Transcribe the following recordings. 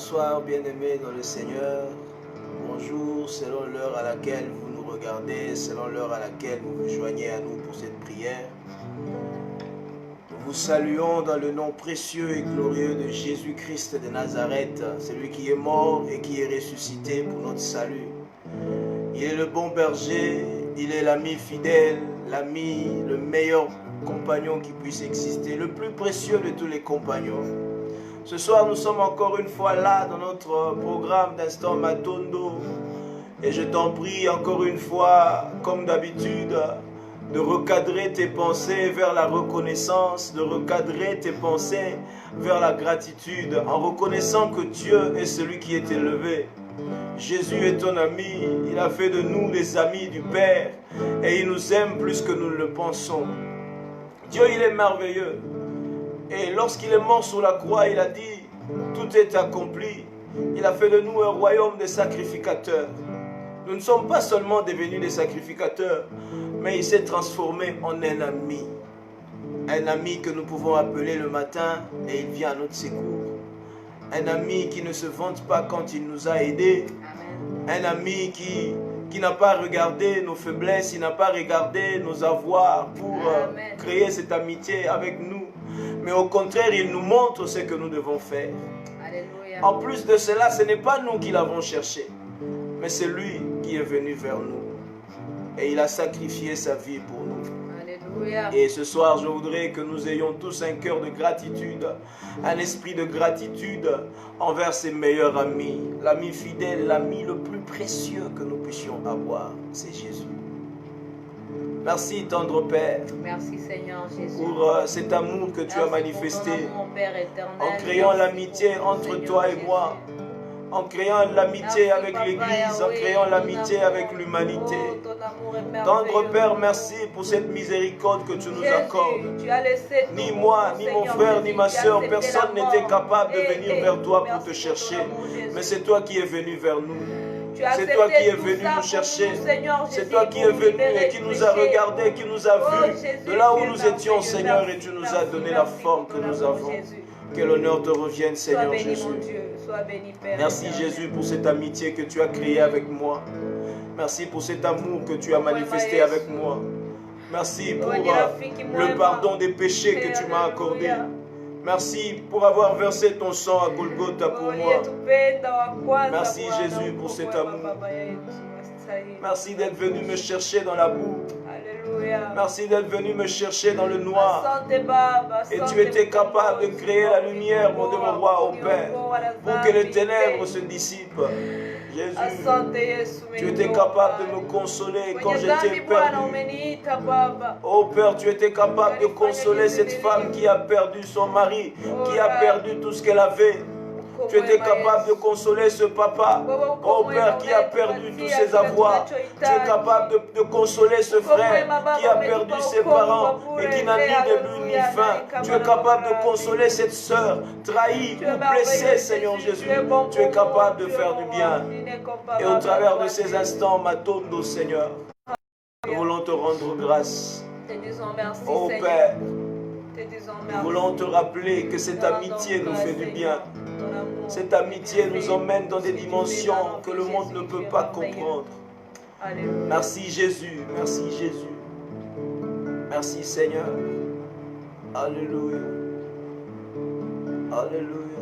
Bonsoir bien-aimés dans le Seigneur. Bonjour selon l'heure à laquelle vous nous regardez, selon l'heure à laquelle vous vous joignez à nous pour cette prière. Nous vous saluons dans le nom précieux et glorieux de Jésus-Christ de Nazareth, celui qui est mort et qui est ressuscité pour notre salut. Il est le bon berger, il est l'ami fidèle, l'ami, le meilleur compagnon qui puisse exister, le plus précieux de tous les compagnons. Ce soir, nous sommes encore une fois là dans notre programme d'Instant Matondo. Et je t'en prie encore une fois, comme d'habitude, de recadrer tes pensées vers la reconnaissance, de recadrer tes pensées vers la gratitude, en reconnaissant que Dieu est celui qui est élevé. Jésus est ton ami, il a fait de nous des amis du Père, et il nous aime plus que nous ne le pensons. Dieu, il est merveilleux. Et lorsqu'il est mort sur la croix, il a dit, tout est accompli. Il a fait de nous un royaume de sacrificateurs. Nous ne sommes pas seulement devenus des sacrificateurs, mais il s'est transformé en un ami. Un ami que nous pouvons appeler le matin et il vient à notre secours. Un ami qui ne se vante pas quand il nous a aidés. Un ami qui n'a pas regardé nos faiblesses, il n'a pas regardé nos avoirs pour créer cette amitié avec nous. Mais au contraire, il nous montre ce que nous devons faire. Alléluia. En plus de cela, ce n'est pas nous qui l'avons cherché, mais c'est lui qui est venu vers nous. Et il a sacrifié sa vie pour nous. Alléluia. Et ce soir, je voudrais que nous ayons tous un cœur de gratitude, un esprit de gratitude envers ses meilleurs amis. L'ami fidèle, l'ami le plus précieux que nous puissions avoir, c'est Jésus. Merci, tendre Père. Merci, Seigneur Jésus. Pour cet amour que tu as manifesté en créant l'amitié entre toi et moi, en créant l'amitié avec l'Église, en créant l'amitié avec l'humanité. Tendre Père, merci pour cette miséricorde que tu nous accordes. Ni moi, ni mon frère, ni ma soeur, personne n'était capable de venir vers toi pour te chercher. Mais c'est toi qui es venu vers nous. C'est toi qui es venu nous chercher. C'est toi qui es venu et qui nous a regardés, qui nous a vus de là où nous étions, Seigneur, et tu nous as donné la forme que nous avons. Que l'honneur te revienne, Seigneur Jésus. Merci Jésus pour cette amitié que tu as créée avec moi. Merci pour cet amour que tu as manifesté avec moi. Merci pour le pardon des péchés que tu m'as accordé. Merci pour avoir versé ton sang à Golgotha pour moi. Merci Jésus pour cet amour. Merci d'être venu me chercher dans la boue. Merci d'être venu me chercher dans le noir. Et tu étais capable de créer la lumière, mon roi, au Père, pour que les ténèbres se dissipent. Jésus, tu étais capable de me consoler quand j'étais perdu. Oh Père, tu étais capable de consoler cette femme qui a perdu son mari, qui a perdu tout ce qu'elle avait. Tu étais capable de consoler ce papa, oh Père, qui a perdu tous ses avoirs. Tu es capable de consoler ce frère qui a perdu ses parents et qui n'a ni début ni fin. Tu es capable de consoler cette sœur trahie ou blessée, Seigneur Jésus. Tu es capable de faire du bien. Et au travers de ces instants, Matondo, Seigneur, nous voulons te rendre grâce. Oh Père, nous voulons te rappeler que cette amitié nous fait du bien. Cette amitié nous emmène dans des dimensions que le monde ne peut pas comprendre. Merci Jésus, merci Jésus. Merci Seigneur. Alléluia. Alléluia.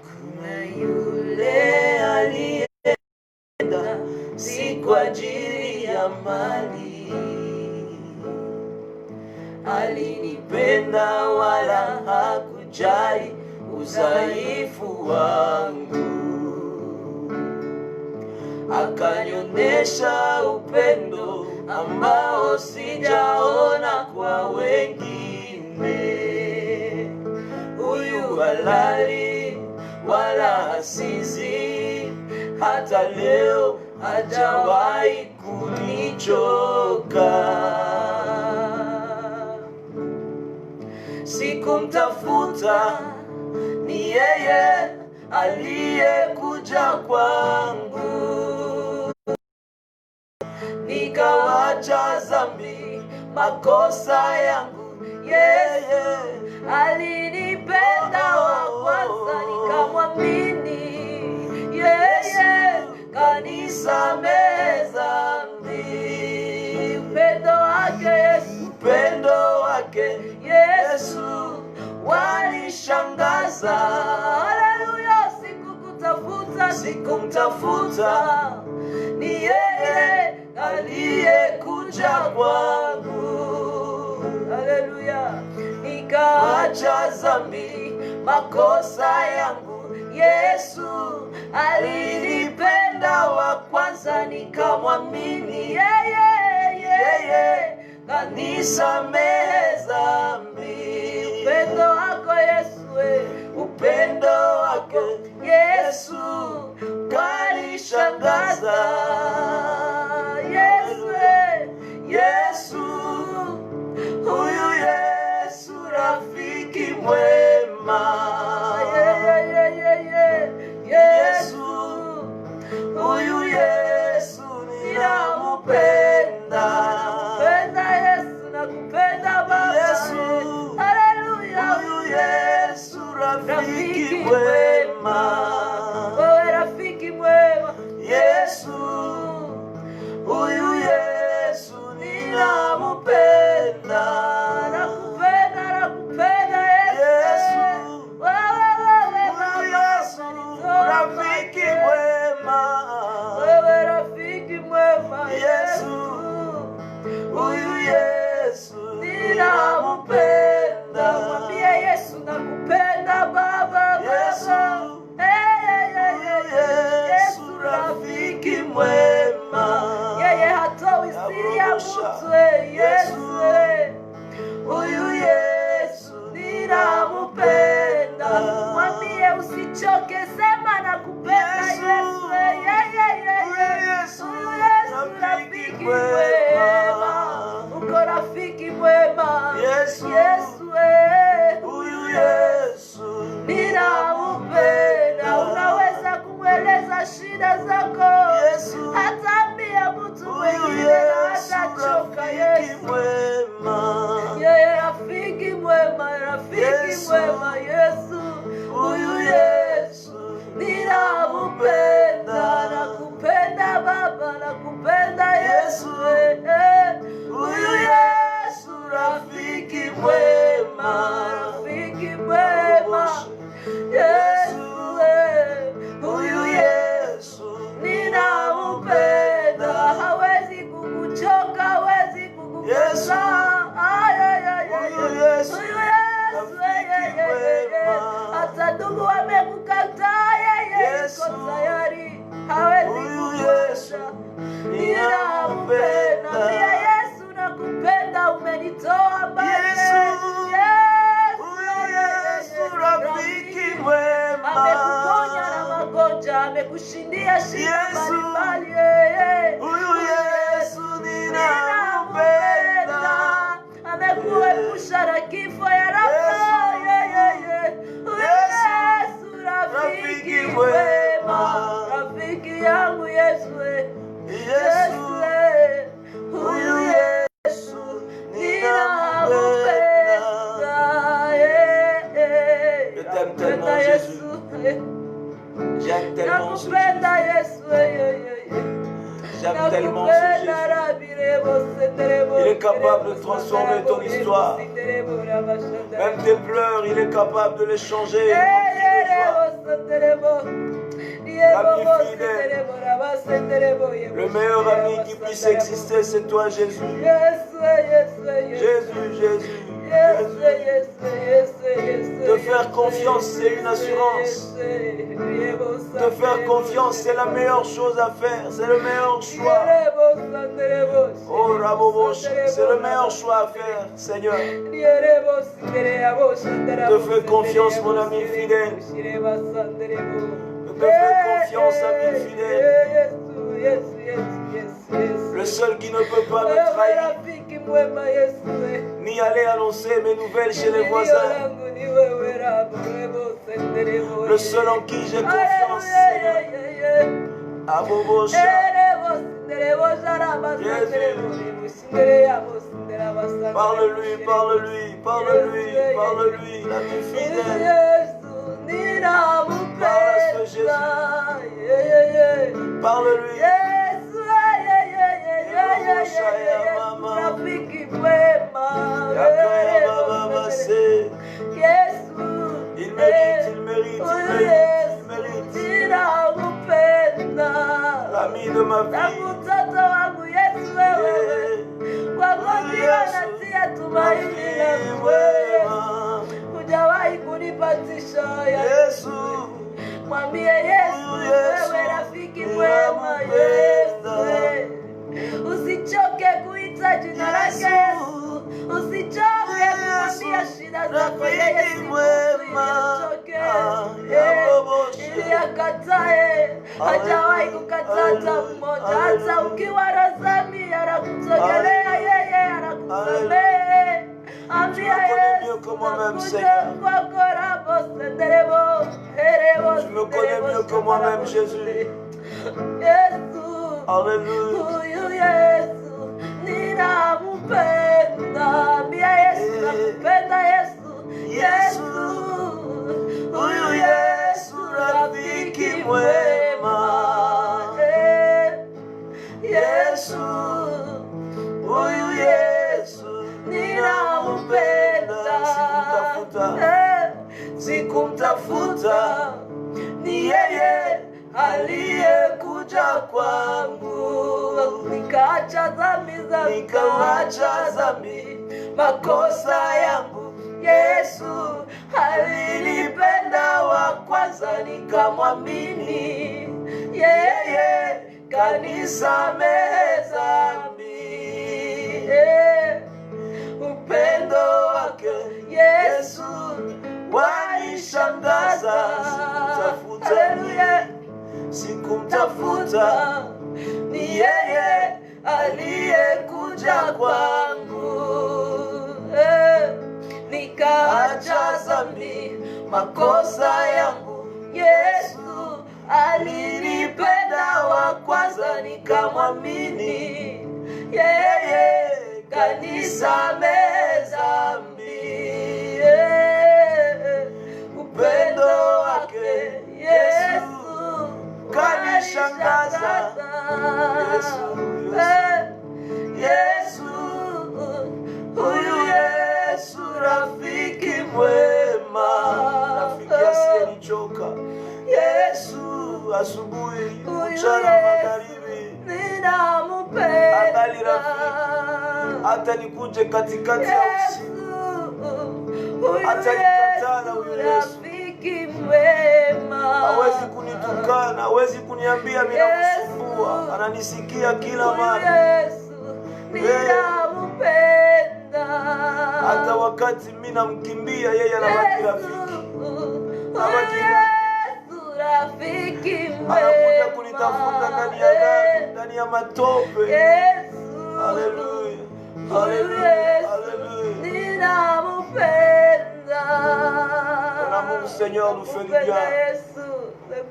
Kuna yule alienda si kwa ajili ya mali, alinipenda wala hakujali udhaifu wangu, akanionyesha upendo ambao sijaona kwa wengine. Huyu halali wala hasizi, hata leo hajawahi kunichoka. Sikumtafuta, ni yeye aliyekuja kwangu. Nikawacha dhambi, makosa yangu, yeye alinipenda wa kwanza nikamwamini yeye, kanisamehe dhambi. Upendo wake Yesu, upendo wake Yesu wanishangaza. Haleluya, sikumtafuta, ni yeye aliyekuja kwangu. Haleluya, nikaacha dhambi, makosa yangu. Yesu alinipenda wa kwanza, nikamwamini yeye, kanisamehe dhambi. Upendo wako Yesu, upendo wako Yesu kanishangaza. Yesu, huyu Yesu rafiki mwema. Yesu, huyu Yesu ninamupenda. Yesu, nakupenda Baba. Yesu, haleluya, huyu Yesu rafiki mwema. Wewe rafiki mwema. Yesu, huyu Yesu ninamupenda. Nakupenda Yesu. Huyu Yesu rafiki mwema. Wewe rafiki mwema Yesu, huyu Yesu ninamupenda. Mwambie Yesu nakupenda Baba. Yesu, Yesu rafiki mwema. Yeye hatoi siri ya mtu. Yesu, huyu Yesu ninamupenda. Mwambie usichoke, sema nakupenda Yesu. Huyu Yesu rafiki mwema. Uko rafiki mwema. Yesu, huyu Yesu ninamupenda. Unaweza kumweleza shida zako. Yesu, hataambia mtu mwingine na hatachoka. Yesu, yeye rafiki mwema, rafiki mwema. Yesu, huyu Yesu ninamupenda. Nakupenda Baba, nakupenda Yesu. Huyu Yesu rafiki mwema, rafiki mwema. Yesu, huyu Yesu ninamupenda. Hawezi kukuchoka, hawezi kukukosa. Huyu Yesu, hata ndugu wamekukataa, yeye yuko tayari. Hawezi kukukosa. Ninamupenda. Pia Yesu nakupenda, umenitoa mbali. Amekuponya na magonjwa, amekushindia shida mbalimbali. Huyu Yesu ninamupenda. Amekuepusha na kifo ya rafa. Huyu Yesu rafiki mwema, rafiki yangu Yesu. Huyu Yesu ninamupenda. Je t'aime tellement, Jésus. J'aime tellement ce Jésus. J'aime tellement ce Jésus. Il est capable de transformer ton histoire. Même tes pleurs, il est capable de les changer. Ami fidèle, le meilleur ami qui puisse exister, c'est toi, Jésus. Jésus. Te faire confiance, c'est une assurance. Te faire confiance, c'est la meilleure chose à faire. C'est le meilleur choix. Oh, Rabobosh, c'est le meilleur choix à faire, Seigneur. Te fais confiance, mon ami fidèle. Te fais confiance, ami fidèle. Le seul qui ne peut pas me trahir, ni aller annoncer mes nouvelles chez les voisins. Le seul en qui j'ai confiance, Seigneur. Abobosha. Parle-lui, parle-lui, parle-lui, parle-lui, l'ami fidèle. Parle à ce Jésus. Parle-lui. Il mérite, il mérite, il mérite, il mérite. L'ami de ma vie. Hujawahi kunipatisha Yesu. Mwambie Yesu, wewe rafiki mwema Yesu. Usichoke kuita jina lake Yesu. Usichoke kumwambia shida zako yeye si mwema. Ili akatae, hajawahi kukataa hata mmoja. Hata ukiwa razami anakusogelea yeye, anakusamehe. Ambia Yesu, nakuja kwako rabo senderebo. Tu me connais mieux que moi-même, Jésus. Alléluia. Huyu Yesu ninampenda. Ambia Yesu, nakupenda Yesu. Yesu, huyu Yesu rafiki mwema. Yesu, huyu Yesu ninampenda. Sikumtafuta, ni yeye aliyekuja kwangu. Nikaacha dhambi zangu, Nikaacha dhambi, makosa yangu. Yesu alinipenda wa kwanza, nikamwamini yeye, kanisamehe dhambi. Upendo wake Yesu wanishangaza. Sikumtafuta, ni yeye aliyekuja kwangu. Nikaacha dhambi, makosa yangu. Yesu alinipenda wa kwanza, nikamwamini yeye, kanisamehe dhambi. Upendo wake Yesu kanishangaza. Yesu, Huyu Yesu rafiki mwema, rafiki asiyenichoka. Yesu asubuhi, mchana, magharibi, angali rafiki. Hata nikuje katikati ya usiku, hata nikatana. Huyu Yesu hawezi kunitukana, hawezi kuniambia mimi nakusumbua. Ananisikia kila mara. Hata wakati mimi namkimbia, yeye anabaki rafiki. Anakuja kunitafuta ndani ya matope. Haleluya. Haleluya. Ton amour, Seigneur, nous fait du bien.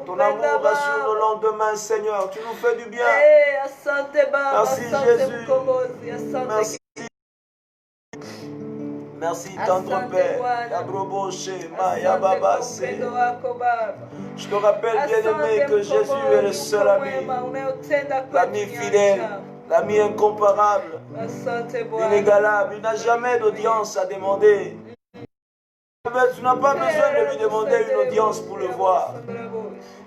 Ton amour rassure nos lendemains, Seigneur. Tu nous fais du bien. Merci, Jésus. Merci. Merci, tendre Père. Je te rappelle, bien-aimé, que Jésus est le seul ami. L'ami fidèle, l'ami incomparable, inégalable. Il n'a jamais d'audience à demander. Tu n'as pas besoin de lui demander une audience pour le voir.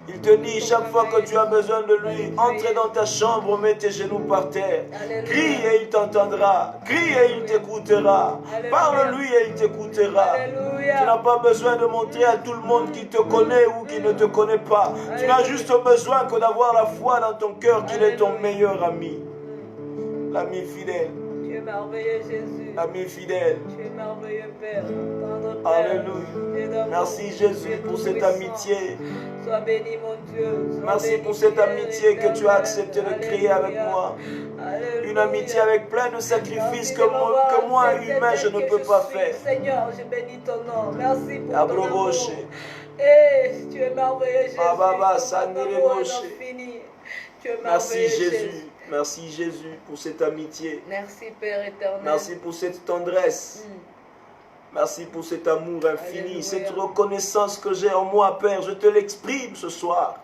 Il te dit chaque fois que tu as besoin de lui, entre dans ta chambre, mets tes genoux par terre. Crie et il t'entendra. Crie et il t'écoutera. Parle-lui et il t'écoutera. Tu n'as pas besoin de montrer à tout le monde qui te connaît ou qui ne te connaît pas. Tu n'as juste besoin que d'avoir la foi dans ton cœur qu'il est ton meilleur ami. L'ami fidèle. Tu es merveilleux, Jésus. Ami fidèle. Tu es merveilleux, Père. Alléluia. Merci, Jésus, pour cette amitié. Sois béni, mon Dieu. Merci pour cette amitié que tu as accepté de créer avec moi. Une amitié avec plein de sacrifices que moi, humain, je ne peux pas faire. Seigneur, je bénis ton nom. Merci pour ton amour. Tu es merveilleux, Jésus. Merci, Jésus. Merci Jésus pour cette amitié. Merci Père éternel. Merci pour cette tendresse. Merci pour cet amour infini, Alléluia. cette reconnaissance que j'ai en moi, Père. Je te l'exprime ce soir.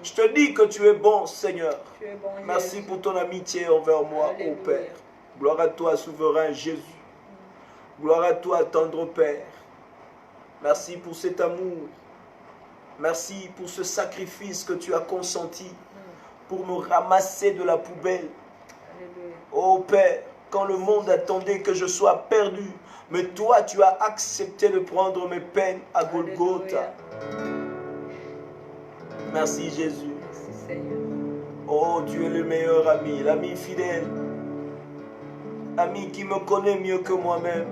Je te dis que tu es bon, Seigneur. Tu es bon, Merci Jésus. pour ton amitié envers moi, Alléluia. ô Père. Gloire à toi, souverain Jésus. Gloire à toi, tendre Père. Merci pour cet amour. Merci pour ce sacrifice que tu as consenti pour me ramasser de la poubelle. Alléluia. Ô Père, quand le monde attendait que je sois perdu, mais toi, tu as accepté de prendre mes peines à Golgotha. Alléluia. Merci Jésus. Merci Seigneur. Oh, tu es le meilleur ami, l'ami fidèle. L'ami qui me connaît mieux que moi-même.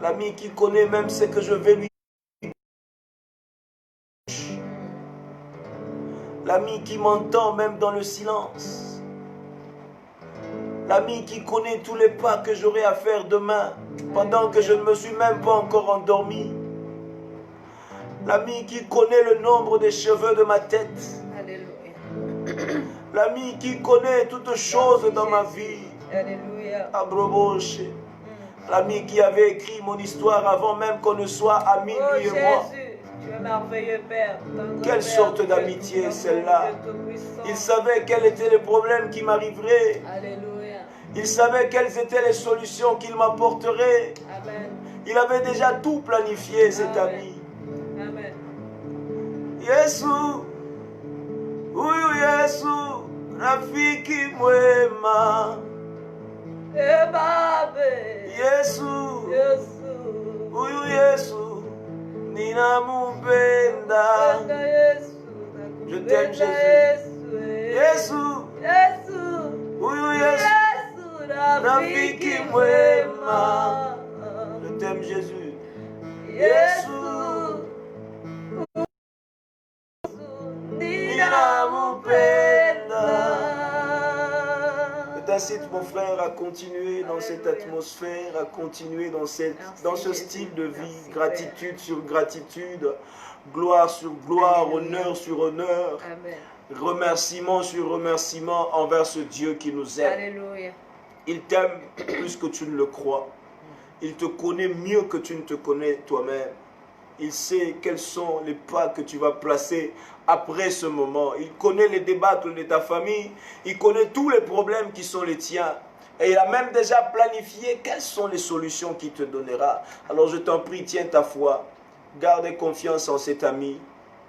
L'ami qui connaît même ce que je vais lui dire. L'ami qui m'entend même dans le silence. L'ami qui connaît tous les pas que j'aurai à faire demain, pendant que je ne me suis même pas encore endormi. L'ami qui connaît le nombre des cheveux de ma tête. Alléluia. L'ami qui connaît toutes choses dans ma vie. Alléluia. Abroboche. L'ami qui avait écrit mon histoire avant même qu'on ne soit amis, Oh lui et moi. Jésus, tu es merveilleux Père. Tendre Quelle Père, sorte Dieu d'amitié tout-amour, celle-là. Dieu tout-puissant. Il savait quels étaient les problèmes qui m'arriveraient. Alléluia. Il savait quelles étaient les solutions qu'il m'apporterait. Amen. Il avait déjà tout planifié, cet Amen. ami. Amen. Yesu, huyu Yesu, rafiki mwema. Babe. Yesu, Yesu. huyu Yesu, ninamupenda. Nakupenda Yesu. Je t'aime, Nakupenda Jésus. Yesu, Yesu. huyu Yesu, Yesu, rafiki mwema. Je t'aime, Jésus. Yesu, Je t'incite, mon frère, à continuer dans cette atmosphère, à continuer dans ce style de vie, gratitude sur gratitude, gloire sur gloire, honneur sur honneur, Amen. remerciement sur remerciement envers ce Dieu qui nous aime. Alléluia. Il t'aime plus que tu ne le crois. Il te connaît mieux que tu ne te connais toi-même. Il sait quels sont les pas que tu vas placer après ce moment. Il connaît les débâcles de ta famille. Il connaît tous les problèmes qui sont les tiens. Et il a même déjà planifié quelles sont les solutions qu'il te donnera. Alors je t'en prie, tiens ta foi. Garde confiance en cet ami.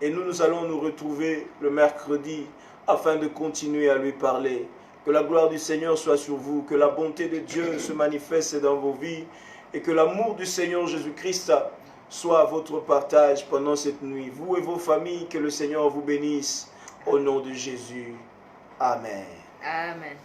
Et nous allons nous retrouver le mercredi afin de continuer à lui parler. Que la gloire du Seigneur soit sur vous. Que la bonté de Dieu se manifeste dans vos vies. Et que l'amour du Seigneur Jésus-Christ soit votre partage pendant cette nuit. Vous et vos familles, que le Seigneur vous bénisse. Au nom de Jésus. Amen. Amen.